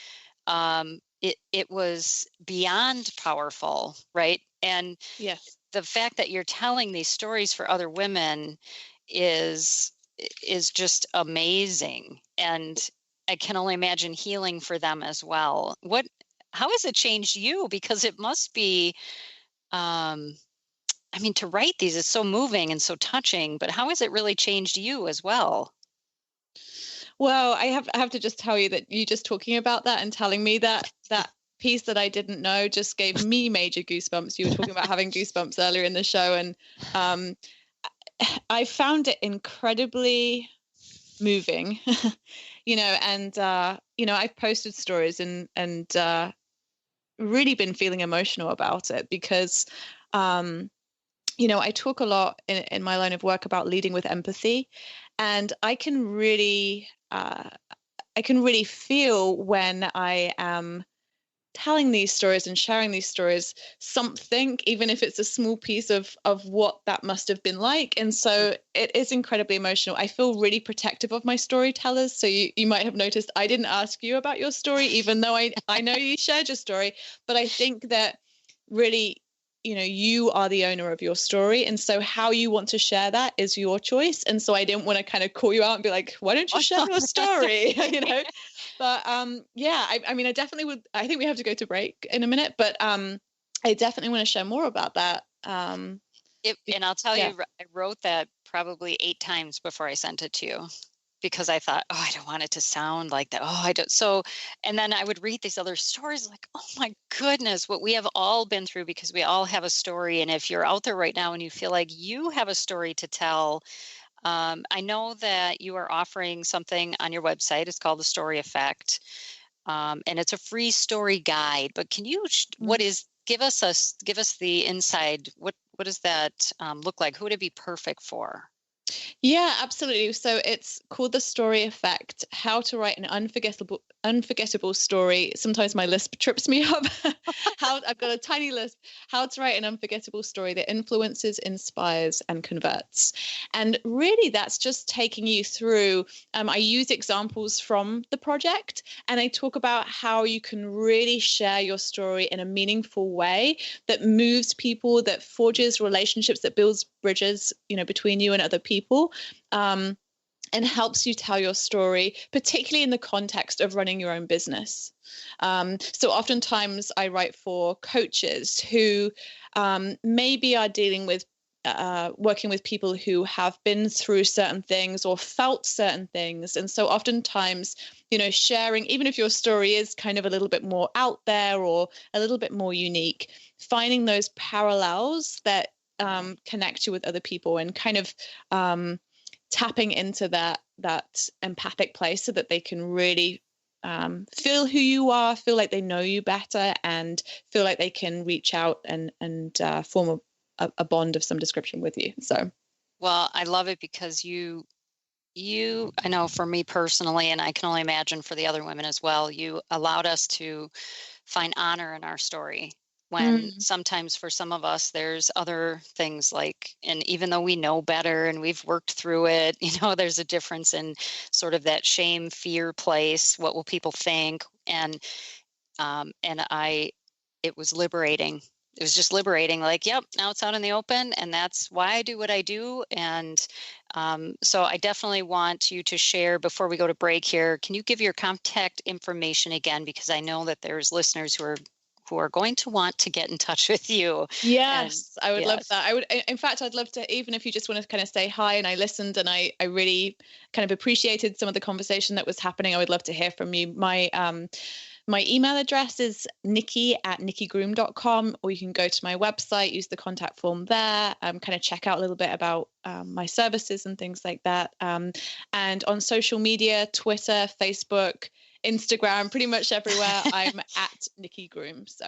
Speaker 3: it was beyond powerful, right? And
Speaker 4: yes,
Speaker 3: the fact that you're telling these stories for other women is just amazing. And I can only imagine healing for them as well. How has it changed you? Because it must be, to write these is so moving and so touching, but how has it really changed you as well?
Speaker 4: Well, I have to just tell you that you just talking about that and telling me that piece that I didn't know just gave me major goosebumps. You were talking about having goosebumps earlier in the show, and I found it incredibly moving, and I've posted stories and really been feeling emotional about it, because I talk a lot in my line of work about leading with empathy, and I can really feel when I am telling these stories and sharing these stories something, even if it's a small piece of what that must have been like. And so it is incredibly emotional. I feel really protective of my storytellers. So you might have noticed I didn't ask you about your story, even though I know you shared your story. But I think that really, you are the owner of your story. And so how you want to share that is your choice. And so I didn't want to kind of call you out and be like, why don't you share your story? But I mean, I definitely would. I think we have to go to break in a minute, but I definitely want to share more about that.
Speaker 3: And I'll tell you, I wrote that probably 8 times before I sent it to you, because I thought, I don't want it to sound like that. I don't. So, and then I would read these other stories like, oh my goodness, what we have all been through, because we all have a story. And if you're out there right now and you feel like you have a story to tell, I know that you are offering something on your website. It's called The Story Effect. And it's a free story guide, but can you, give us the inside, what does that look like? Who would it be perfect for?
Speaker 4: Yeah, absolutely. So it's called The Story Effect, how to write an unforgettable story. Sometimes my lisp trips me up. I've got a tiny lisp. How to write an unforgettable story that influences, inspires, and converts. And really, that's just taking you through. I use examples from the project, and I talk about how you can really share your story in a meaningful way that moves people, that forges relationships, that builds bridges, between you and other people, and helps you tell your story, particularly in the context of running your own business. So oftentimes I write for coaches who maybe are dealing with working with people who have been through certain things or felt certain things. And so oftentimes, sharing, even if your story is kind of a little bit more out there or a little bit more unique, finding those parallels that connect you with other people and kind of tapping into that empathic place so that they can really feel who you are, feel like they know you better, and feel like they can reach out and form a bond of some description with you. So,
Speaker 3: well, I love it because you, I know for me personally, and I can only imagine for the other women as well, you allowed us to find honor in our story. When sometimes for some of us, there's other things like, and even though we know better and we've worked through it, there's a difference in sort of that shame, fear place. What will people think? And it was liberating. It was just liberating. Like, yep, now it's out in the open, and that's why I do what I do. And so I definitely want you to share before we go to break here. Can you give your contact information again? Because I know that there's listeners who are going to want to get in touch with you.
Speaker 4: Yes, I would love that. In fact, I'd love to, even if you just want to kind of say hi, and I listened and I really kind of appreciated some of the conversation that was happening. I would love to hear from you. My email address is nikki@nikkigroom.com, or you can go to my website, use the contact form there, kind of check out a little bit about my services and things like that. And on social media, Twitter, Facebook, Instagram, pretty much everywhere, I'm at Nikki Groom. So,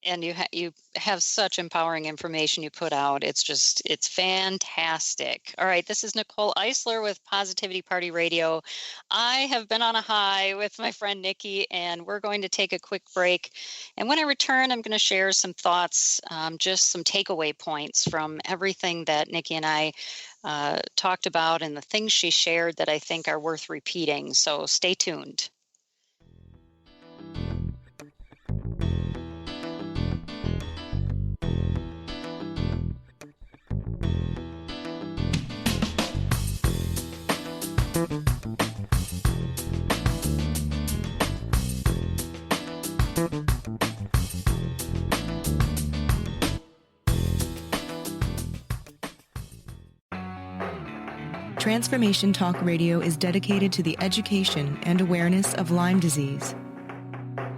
Speaker 3: and you have such empowering information you put out. It's fantastic. All right, this is Nicole Eisler with Positivity Party Radio. I have been on a high with my friend Nikki, and we're going to take a quick break. And when I return, I'm going to share some thoughts, just some takeaway points from everything that Nikki and I talked about, and the things she shared that I think are worth repeating. So stay tuned.
Speaker 10: Transformation Talk Radio is dedicated to the education and awareness of Lyme disease.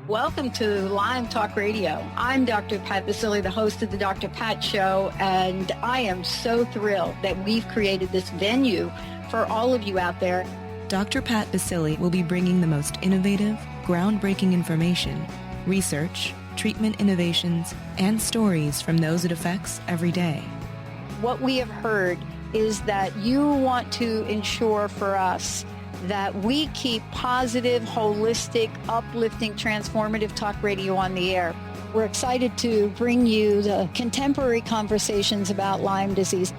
Speaker 7: Welcome to Lyme Talk Radio. I'm Dr. Pat Basile, the host of the Dr. Pat Show, and I am so thrilled that we've created this venue for all of you out there.
Speaker 10: Dr. Pat Basile will be bringing the most innovative, groundbreaking information, research, treatment innovations, and stories from those it affects every day.
Speaker 7: What we have heard is that you want to ensure for us that we keep positive, holistic, uplifting, transformative talk radio on the air. We're excited to bring you the contemporary conversations about Lyme disease.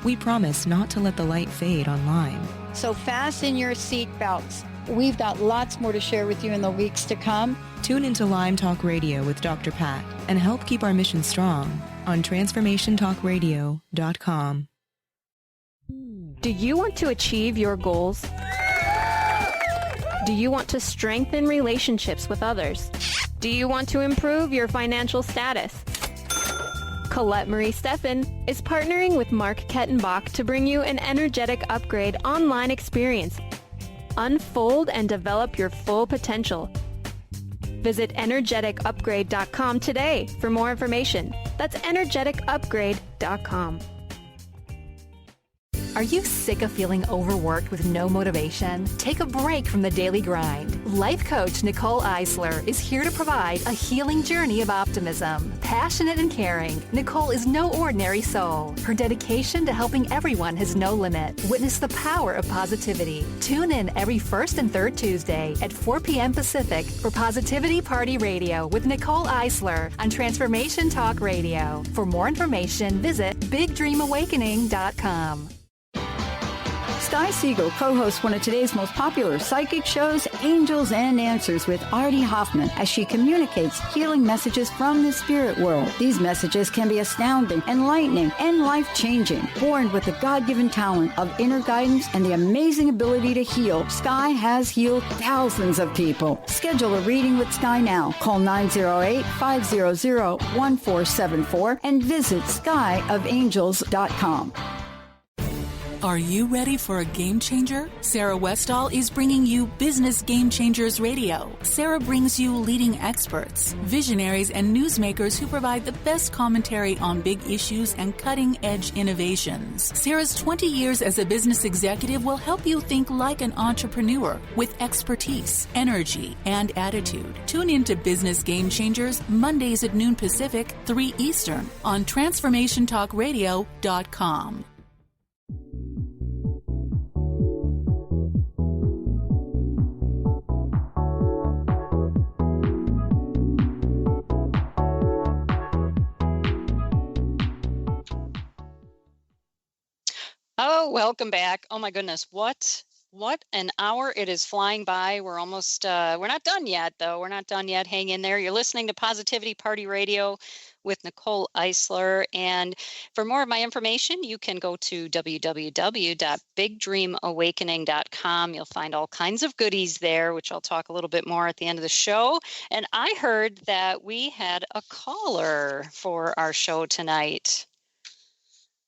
Speaker 10: We promise not to let the light fade on Lyme.
Speaker 7: So fasten your seatbelts. We've got lots more to share with you in the weeks to come.
Speaker 10: Tune into Lyme Talk Radio with Dr. Pat and help keep our mission strong on transformationtalkradio.com.
Speaker 6: Do you want to achieve your goals? Do you want to strengthen relationships with others? Do you want to improve your financial status? Colette Marie Steffen is partnering with Mark Kettenbach to bring you an energetic upgrade online experience. Unfold and develop your full potential. Visit energeticupgrade.com today for more information. That's energeticupgrade.com.
Speaker 2: Are you sick of feeling overworked with no motivation? Take a break from the daily grind. Life coach Nicole Eisler is here to provide a healing journey of optimism. Passionate and caring, Nicole is no ordinary soul. Her dedication to helping everyone has no limit. Witness the power of positivity. Tune in every first and third Tuesday at 4 p.m. Pacific for Positivity Party Radio with Nicole Eisler on Transformation Talk Radio. For more information, visit BigDreamAwakening.com.
Speaker 7: Sky Siegel co-hosts one of today's most popular psychic shows, Angels and Answers, with Artie Hoffman, as she communicates healing messages from the spirit world. These messages can be astounding, enlightening, and life-changing. Born with the God-given talent of inner guidance and the amazing ability to heal, Sky has healed thousands of people. Schedule a reading with Sky now. Call 908-500-1474 and visit skyofangels.com.
Speaker 11: Are you ready for a game changer? Sarah Westall is bringing you Business Game Changers Radio. Sarah brings you leading experts, visionaries, and newsmakers who provide the best commentary on big issues and cutting-edge innovations. Sarah's 20 years as a business executive will help you think like an entrepreneur with expertise, energy, and attitude. Tune in to Business Game Changers Mondays at noon Pacific, 3 Eastern on TransformationTalkRadio.com.
Speaker 3: Oh, welcome back. Oh my goodness. What an hour. It is flying by. We're almost, we're not done yet though. We're not done yet. Hang in there. You're listening to Positivity Party Radio with Nicole Eisler. And for more of my information, you can go to www.bigdreamawakening.com. You'll find all kinds of goodies there, which I'll talk a little bit more at the end of the show. And I heard that we had a caller for our show tonight.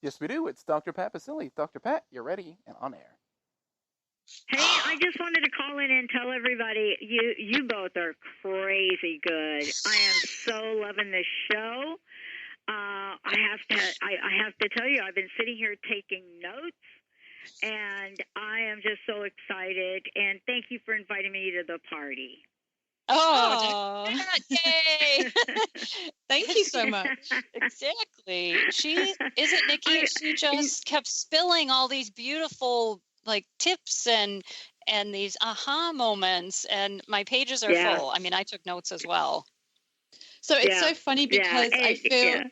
Speaker 12: Yes, we do. It's Dr. Pat Basile. Dr. Pat, you're ready and on air.
Speaker 13: Hey, I just wanted to call in and tell everybody you both are crazy good. I am so loving this show. I have to tell you, I've been sitting here taking notes, and I am just so excited. And thank you for inviting me to the party.
Speaker 3: Oh, yay!
Speaker 4: Thank you so much.
Speaker 3: Exactly. Isn't Nikki? She just kept spilling all these beautiful tips and these aha moments, and my pages are full. I mean, I took notes as well.
Speaker 4: So it's so funny because I feel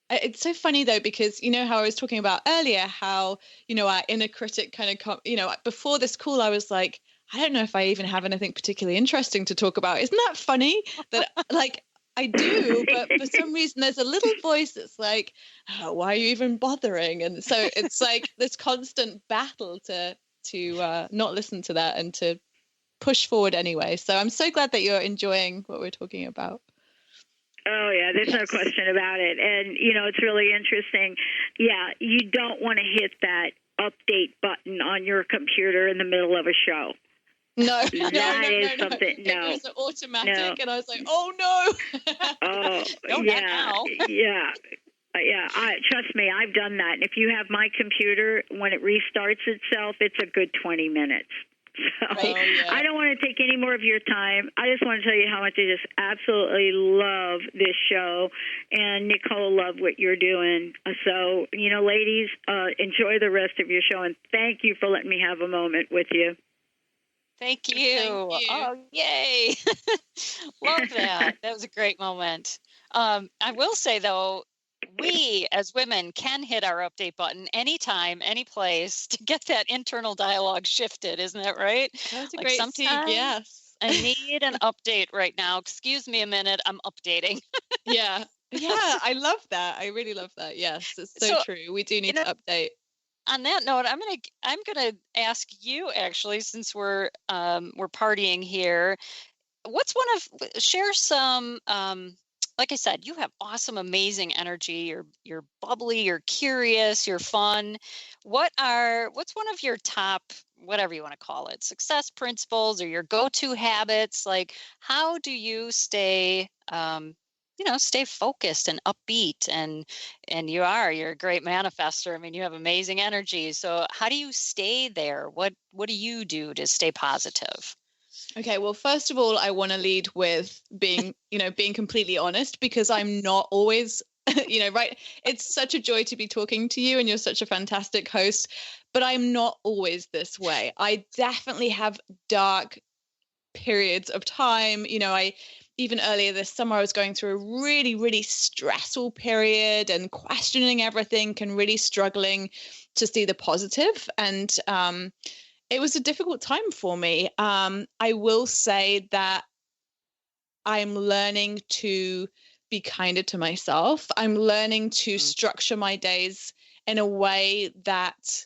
Speaker 4: it's so funny though, because you know how I was talking about earlier, how our inner critic kind of before this call I was like, I don't know if I even have anything particularly interesting to talk about. Isn't that funny? That I do, but for some reason there's a little voice that's like, oh, why are you even bothering? And so it's like this constant battle to not listen to that and to push forward anyway. So I'm so glad that you're enjoying what we're talking about.
Speaker 13: Oh, yeah, there's no question about it. And, it's really interesting. Yeah, you don't want to hit that update button on your computer in the middle of a show.
Speaker 4: No,
Speaker 13: something. No,
Speaker 4: it was automatic, and I was like, "Oh no!"
Speaker 13: Oh, yeah. Trust me, I've done that. And if you have my computer, when it restarts itself, it's a good 20 minutes. So I don't want to take any more of your time. I just want to tell you how much I just absolutely love this show, and Nicole, love what you're doing. So, ladies, enjoy the rest of your show, and thank you for letting me have a moment with you.
Speaker 3: Thank you. Oh, yay. Love that. That was a great moment. I will say, though, we as women can hit our update button anytime, any place to get that internal dialogue shifted. Isn't that right?
Speaker 4: That's a great tip. Yes.
Speaker 3: I need an update right now. Excuse me a minute. I'm updating.
Speaker 4: Yeah. Yeah. I love that. I really love that. Yes. It's so true. We do need to update.
Speaker 3: On that note, I'm gonna ask you, actually, since we're partying here, share some, like I said, you have awesome, amazing energy. You're bubbly, you're curious, you're fun. What's one of your top, whatever you want to call it, success principles or your go-to habits? Like, how do you stay stay focused and upbeat, and you're a great manifester. I mean, you have amazing energy. So how do you stay there? What do you do to stay positive?
Speaker 4: Okay, well, first of all, I want to lead with being completely honest, because I'm not always, right. It's such a joy to be talking to you, and you're such a fantastic host, but I'm not always this way. I definitely have dark periods of time. Even earlier this summer, I was going through a really, really stressful period and questioning everything and really struggling to see the positive. And it was a difficult time for me. I will say that I'm learning to be kinder to myself. I'm learning to structure my days in a way that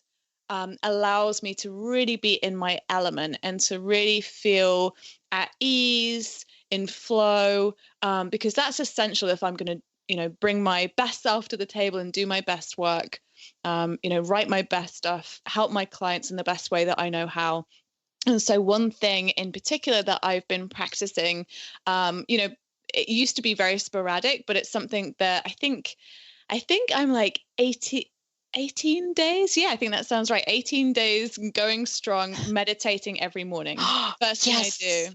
Speaker 4: allows me to really be in my element and to really feel at ease, in flow, because that's essential if I'm going to, bring my best self to the table and do my best work, write my best stuff, help my clients in the best way that I know how. And so one thing in particular that I've been practicing, it used to be very sporadic, but it's something that I think I'm like 18 days. Yeah, I think that sounds right. 18 days going strong, meditating every morning. First thing I do.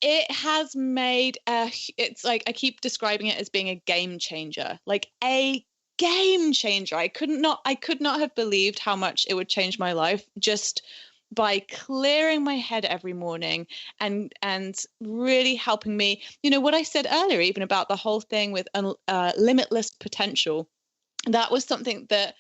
Speaker 4: It has made it's like, I keep describing it as being a game changer, like a game changer. I could not have believed how much it would change my life just by clearing my head every morning and really helping me. What I said earlier, even about the whole thing with limitless potential, that was something that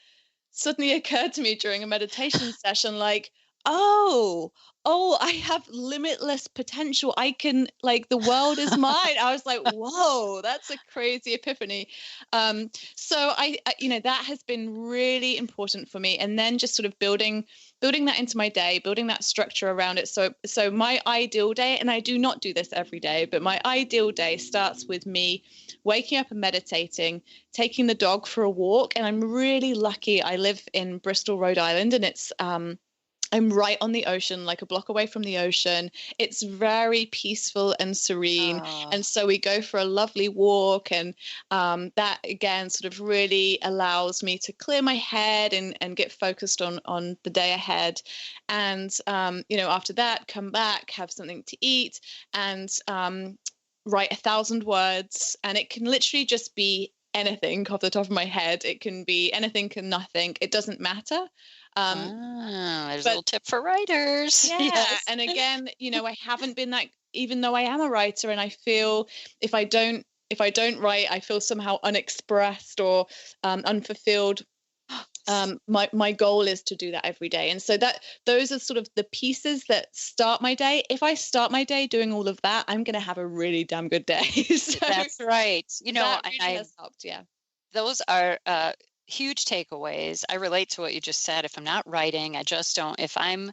Speaker 4: suddenly occurred to me during a meditation session, like, oh, I have limitless potential. I can, like, the world is mine. I was like, whoa, that's a crazy epiphany. So I that has been really important for me. And then just sort of building that into my day, building that structure around it. So my ideal day, and I do not do this every day, but my ideal day starts with me waking up and meditating, taking the dog for a walk. And I'm really lucky. I live in Bristol, Rhode Island, and it's I'm right on the ocean, like a block away from the ocean. It's very peaceful and serene. And so we go for a lovely walk, and that again sort of really allows me to clear my head and get focused on the day ahead. And after that, come back, have something to eat, and write 1,000 words. And it can literally just be anything off the top of my head. It can be anything and nothing. It doesn't matter.
Speaker 3: There's a little tip for writers.
Speaker 4: Yeah. Yes. And again, I haven't been that, even though I am a writer, and I feel if I don't write, I feel somehow unexpressed or unfulfilled. My goal is to do that every day. And so those are sort of the pieces that start my day. If I start my day doing all of that, I'm going to have a really damn good day. So
Speaker 3: that's right.
Speaker 4: that really has helped. Yeah.
Speaker 3: Those are, huge takeaways. I relate to what you just said. If I'm not writing, I just don't. If I'm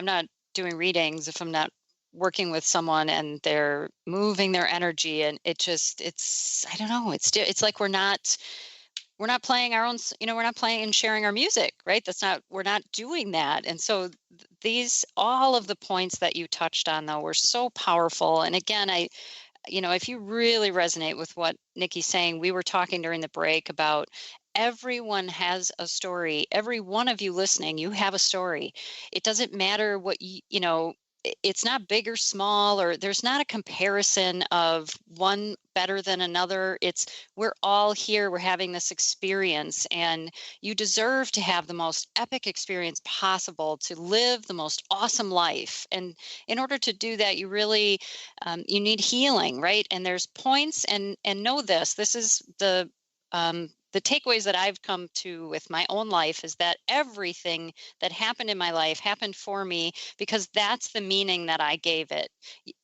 Speaker 3: not doing readings, if I'm not working with someone and they're moving their energy, and it's I don't know. It's like we're not playing our own. We're not playing and sharing our music, right? We're not doing that. And so all of the points that you touched on, though, were so powerful. And again, if you really resonate with what Nikki's saying, we were talking during the break about everyone has a story. Every one of you listening, you have a story. It doesn't matter what it's not big or small, or there's not a comparison of one better than another. We're all here. We're having this experience, and you deserve to have the most epic experience possible, to live the most awesome life. And in order to do that, you really, you need healing, right? And there's points, and know this is the takeaways that I've come to with my own life is that everything that happened in my life happened for me because that's the meaning that I gave it.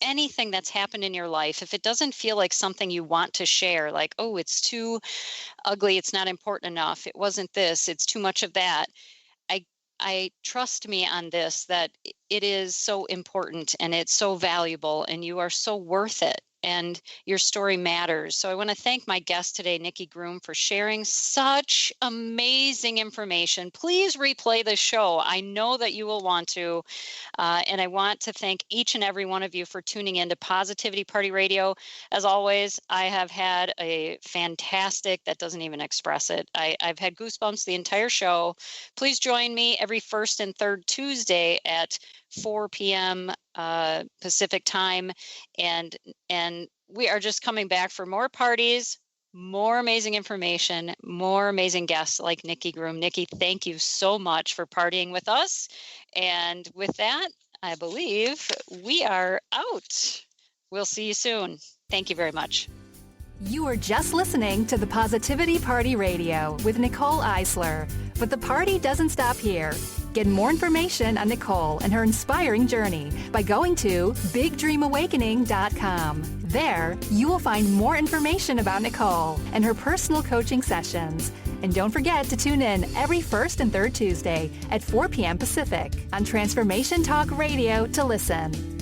Speaker 3: Anything that's happened in your life, if it doesn't feel like something you want to share, like, oh, it's too ugly, it's not important enough, it wasn't this, it's too much of that, I trust me on this, that it is so important and it's so valuable and you are so worth it. And your story matters. So I want to thank my guest today, Nikki Groom, for sharing such amazing information. Please replay the show. I know that you will want to. And I want to thank each and every one of you for tuning in to Positivity Party Radio. As always, I have had a fantastic, that doesn't even express it, I've had goosebumps the entire show. Please join me every first and third Tuesday at 4 p.m. Pacific time. And we are just coming back for more parties, more amazing information, more amazing guests like Nikki Groom. Nikki, thank you so much for partying with us. And with that, I believe we are out. We'll see you soon. Thank you very much.
Speaker 2: You are just listening to the Positivity Party Radio with Nicole Eisler. But the party doesn't stop here. Get more information on Nicole and her inspiring journey by going to BigDreamAwakening.com. There, you will find more information about Nicole and her personal coaching sessions. And don't forget to tune in every first and third Tuesday at 4 p.m. Pacific on Transformation Talk Radio to listen.